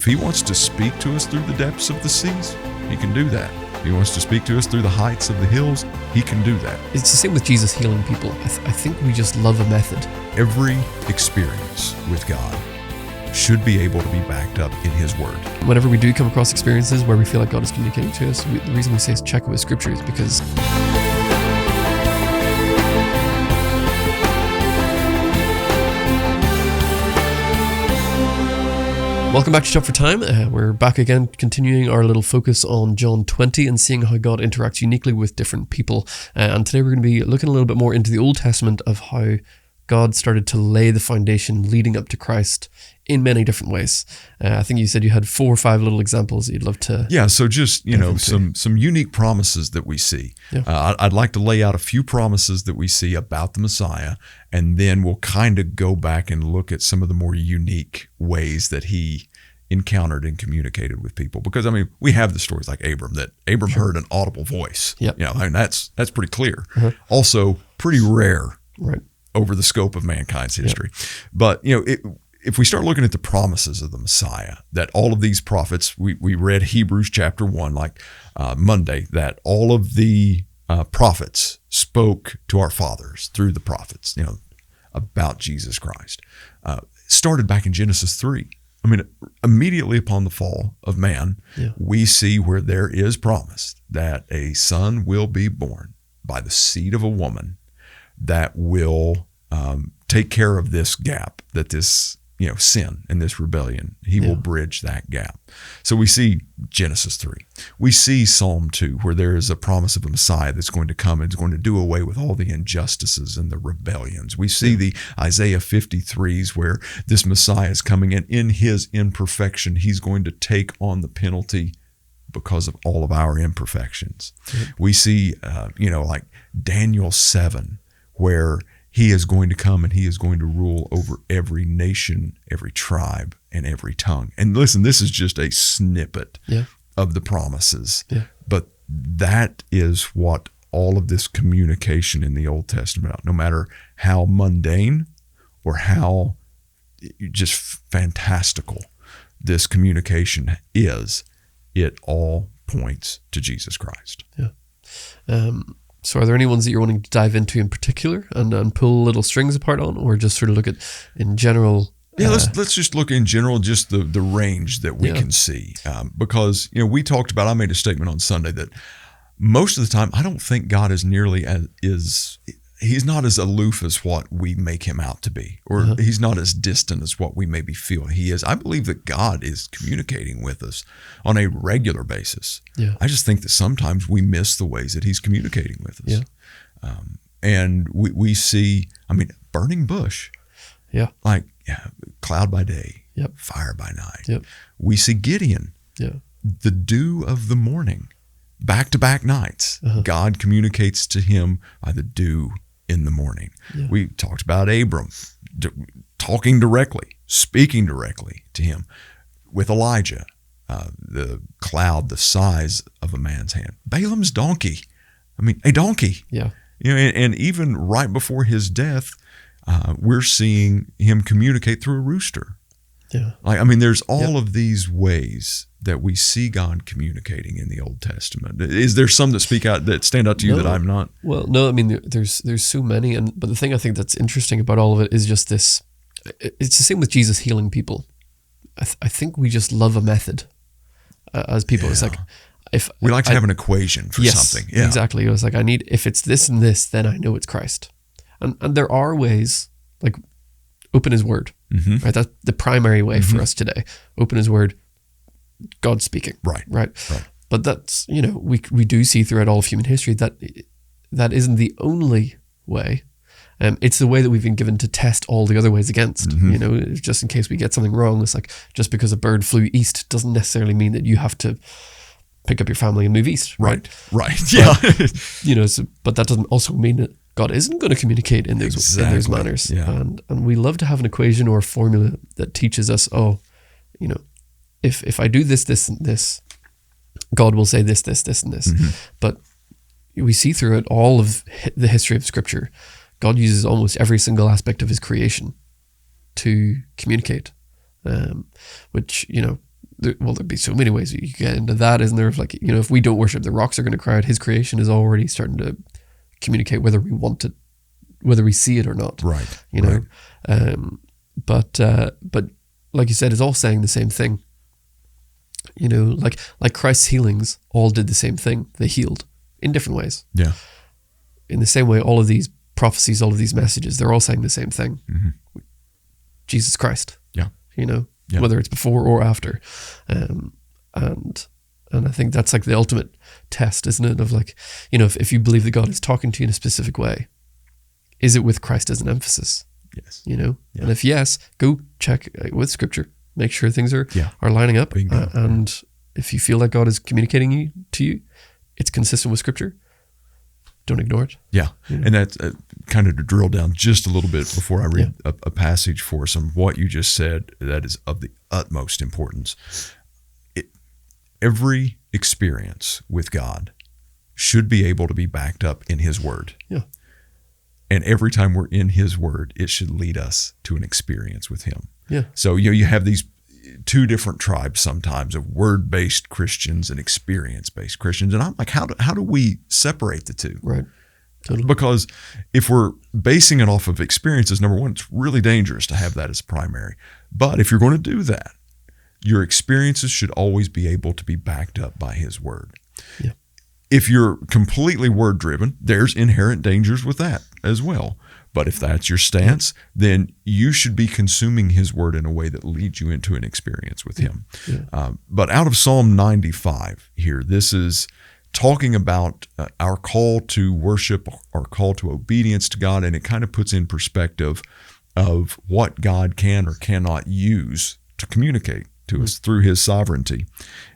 If he wants to speak to us through the depths of the seas, he can do that. If he wants to speak to us through the heights of the hills, he can do that. It's the same with Jesus healing people. I think we just love a method. Every experience with God should be able to be backed up in his word. Whenever we do come across experiences where we feel like God is communicating to us, the reason we say check it with scripture is because welcome back to Shop for Time. We're back again, continuing our little focus on John 20 and seeing how God interacts uniquely with different people. And today we're going to be looking a little bit more into the Old Testament of how God started to lay the foundation leading up to Christ in many different ways. I think you said you had 4 or 5 little examples that you'd love to... Yeah, so just, some unique promises that we see. Yeah. I'd like to lay out a few promises that we see about the Messiah, and then we'll kind of go back and look at some of the more unique ways that he encountered and communicated with people. Because, we have the stories like Abram, that Abram heard an audible voice. Yep. That's pretty clear. Uh-huh. Also, pretty rare. Right. Over the scope of mankind's history. Yep. But, if we start looking at the promises of the Messiah, that all of these prophets, we read Hebrews chapter 1 Monday, that all of the prophets spoke to our fathers through the prophets, about Jesus Christ. Started back in Genesis 3. Immediately upon the fall of man, we see where there is promised that a son will be born by the seed of a woman that will take care of this gap, that this sin and this rebellion, he will bridge that gap. So we see Genesis 3. We see Psalm 2, where there is a promise of a Messiah that's going to come and is going to do away with all the injustices and the rebellions. We see the Isaiah 53s, where this Messiah is coming in his imperfection. He's going to take on the penalty because of all of our imperfections. We see, like Daniel 7, where he is going to come and he is going to rule over every nation, every tribe, and every tongue. And listen, this is just a snippet of the promises. Yeah. But that is what all of this communication in the Old Testament, no matter how mundane or how just fantastical this communication is, it all points to Jesus Christ. Yeah. So are there any ones that you're wanting to dive into in particular and pull little strings apart on, or just sort of look at in general? Yeah, let's just look in general, just the range that we can see. Because, we talked about, I made a statement on Sunday that most of the time, I don't think God is nearly he's not as aloof as what we make him out to be, or he's not as distant as what we maybe feel he is. I believe that God is communicating with us on a regular basis. Yeah. I just think that sometimes we miss the ways that he's communicating with us. Yeah. And we see, burning bush. Yeah. Cloud by day, fire by night. Yep. We see Gideon, the dew of the morning, back-to-back nights. God communicates to him by the dew in the morning. Yeah. We talked about Abram talking directly, speaking directly to him. With Elijah, the cloud the size of a man's hand. Balaam's donkey. A donkey. Yeah. And even right before his death, we're seeing him communicate through a rooster. Yeah. There's all of these ways that we see God communicating in the Old Testament. Is there some that stand out to you that I'm not? Well, no, there's so many. But the thing I think that's interesting about all of it is just this, it's the same with Jesus healing people. I think we just love a method as people. Yeah. It's like, if we like to have an equation for something. Yeah, exactly. It was like, if it's this and this, then I know it's Christ. And there are ways, like open his word, right? That's the primary way for us today. Open his word, God speaking. Right. But that's, we do see throughout all of human history that isn't the only way. It's the way that we've been given to test all the other ways against, just in case we get something wrong. It's like, just because a bird flew east doesn't necessarily mean that you have to pick up your family and move east. Right. Yeah. But that doesn't also mean that God isn't going to communicate in those manners. Yeah. And we love to have an equation or a formula that teaches us, if I do this, this, and this, God will say this, this, this, and this. But we see through it all of the history of Scripture, God uses almost every single aspect of his creation to communicate, which, there'd be so many ways you could get into that, isn't there? Of like, if we don't worship, the rocks are going to cry out. His creation is already starting to communicate whether we want it, whether we see it or not. Right. Right. But like you said, it's all saying the same thing. Like Christ's healings all did the same thing. They healed in different ways. Yeah. In the same way, all of these prophecies, all of these messages, they're all saying the same thing. Mm-hmm. Jesus Christ. Yeah. Yeah. Whether it's before or after. And I think that's like the ultimate test, isn't it? Of like, if you believe that God is talking to you in a specific way, is it with Christ as an emphasis? Yes. And if yes, go check with Scripture, make sure things are lining up. And if you feel like God is communicating to you, it's consistent with Scripture. Don't ignore it. Yeah. And that's kind of to drill down just a little bit before I read a passage for some what you just said that is of the utmost importance. Every experience with God should be able to be backed up in His Word. Yeah. And every time we're in His Word, it should lead us to an experience with Him. Yeah. So, you have these two different tribes sometimes of word-based Christians and experience-based Christians. And I'm like, how do we separate the two? Right. Totally. Because if we're basing it off of experiences, number one, it's really dangerous to have that as primary. But if you're going to do that, your experiences should always be able to be backed up by His Word. Yeah. If you're completely word-driven, there's inherent dangers with that as well. But if that's your stance, then you should be consuming His Word in a way that leads you into an experience with Him. Yeah. But out of Psalm 95 here, this is talking about our call to worship, our call to obedience to God, and it kind of puts in perspective of what God can or cannot use to communicate to us through His sovereignty.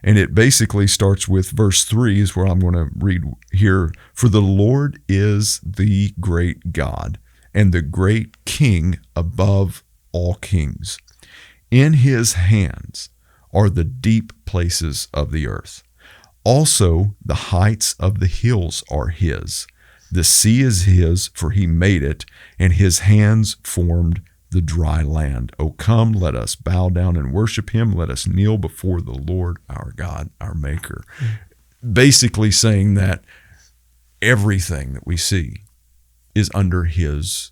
And it basically starts with verse 3 is where I'm going to read here. For the Lord is the great God and the great King above all kings. In His hands are the deep places of the earth. Also the heights of the hills are His. The sea is His, for He made it, and His hands formed the dry land. O come, let us bow down and worship Him. Let us kneel before the Lord our God, our Maker. Basically saying that everything that we see is under His,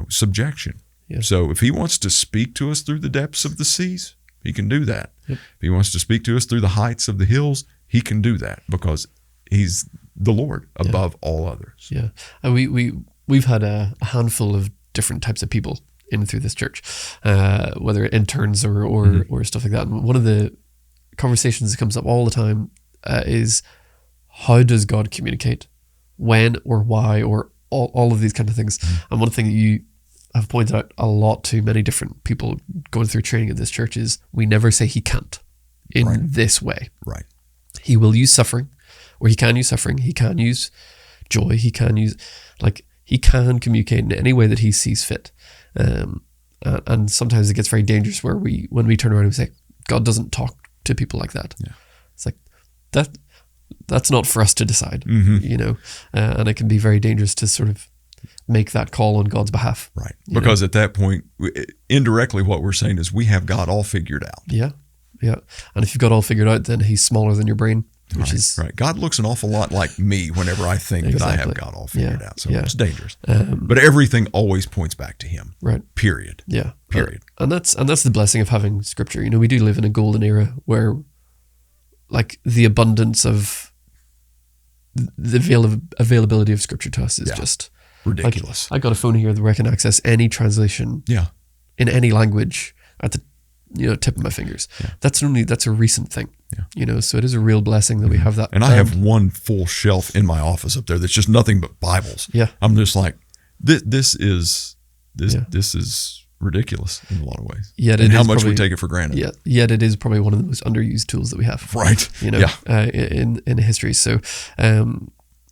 subjection. Yeah. So if He wants to speak to us through the depths of the seas, He can do that. Yep. If He wants to speak to us through the heights of the hills, He can do that because He's the Lord above all others. Yeah. And we've had a handful of different types of people in through this church, whether interns or stuff like that. And one of the conversations that comes up all the time is, how does God communicate? When or why, or all of these kind of things. And one thing that you have pointed out a lot to many different people going through training at this church is we never say He can't in this way. Right. He will use suffering, or He can use suffering. He can use joy. He can use, He can communicate in any way that He sees fit. And sometimes it gets very dangerous where when we turn around and we say, God doesn't talk to people like that. Yeah. It's like, that's not for us to decide, and it can be very dangerous to sort of make that call on God's behalf. Right. Because at that point, indirectly what we're saying is we have God all figured out. Yeah. Yeah. And if you've got all figured out, then He's smaller than your brain, which is... Right. God looks an awful lot like me whenever I think that I have God all figured out. So it's dangerous. But everything always points back to Him. Right. Period. Yeah. Period. And that's the blessing of having Scripture. We do live in a golden era where the abundance of the availability of Scripture to us is just ridiculous. I got a phone here that can access any translation in any language at the tip of my fingers. Yeah. That's a recent thing. Yeah. So it is a real blessing that we have that. And I have one full shelf in my office up there that's just nothing but Bibles. Yeah. I'm just like, this is ridiculous in a lot of ways. Yet and how much we take it for granted. Yeah. Yet it is probably one of the most underused tools that we have. Right. In history. So,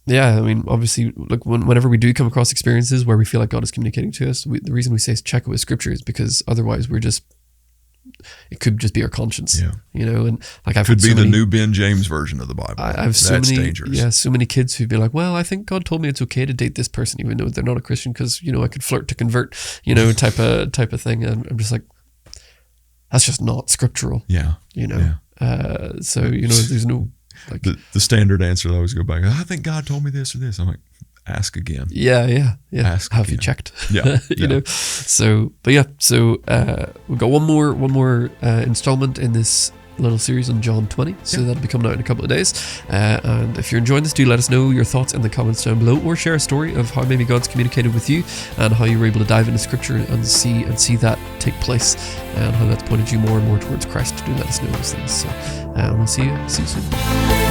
obviously, whenever we do come across experiences where we feel like God is communicating to us, the reason we say check it with Scripture is because otherwise it could just be our conscience. Yeah. And I've could be the new Ben James version of the Bible. That's dangerous. Yeah, so many kids who'd be like, well, I think God told me it's okay to date this person even though they're not a Christian because, I could flirt to convert, type of thing. And I'm just like, that's just not scriptural. Yeah. Yeah. So, there's no like the standard answer I always go back, I think God told me this or this. I'm like, ask again. Yeah. Ask Have you again. checked? Yeah. you know. So we've got one more installment in this little series on John 20, so that'll be coming out in a couple of days. And if you're enjoying this, do let us know your thoughts in the comments down below, or share a story of how maybe God's communicated with you and how you were able to dive into Scripture and see that take place, and how that's pointed you more and more towards Christ. Do let us know those things. So we'll see you soon.